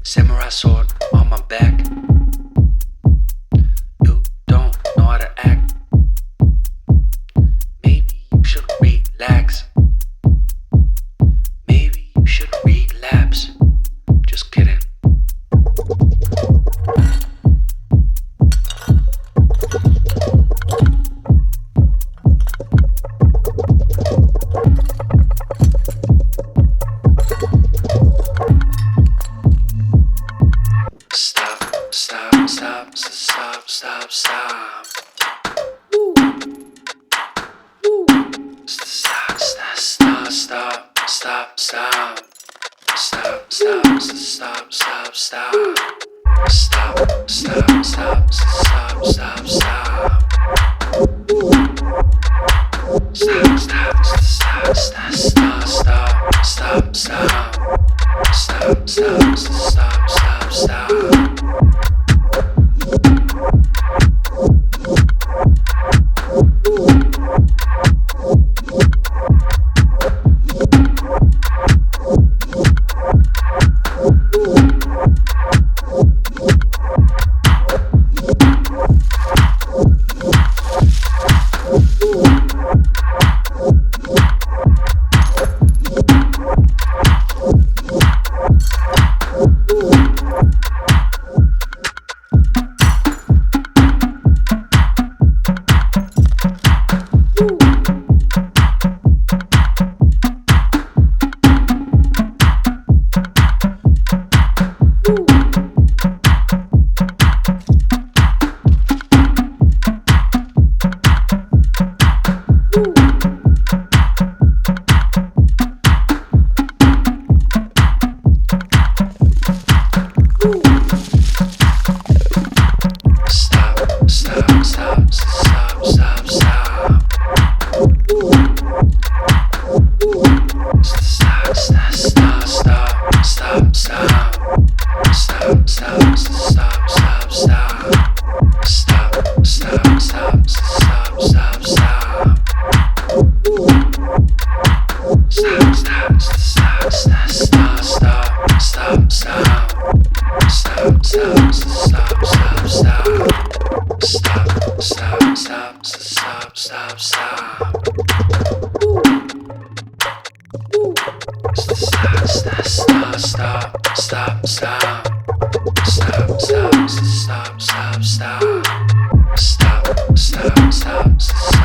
Samurai sword on my back. You don't know how to act. Maybe you should relax. Maybe you should relapse. Just kidding. Stop, stop, stop, stop, stop, stop. Woo. Woo. Stop, stop, stop, stop, stop, stop. Stop, stop, stop, stop, stop. Stop, stop, stop, stop, stop, stop. Woo. Stop, stop, stop, stop, stop, stop, stop, stop. Stop, stop, stop, stop, stop. Stop.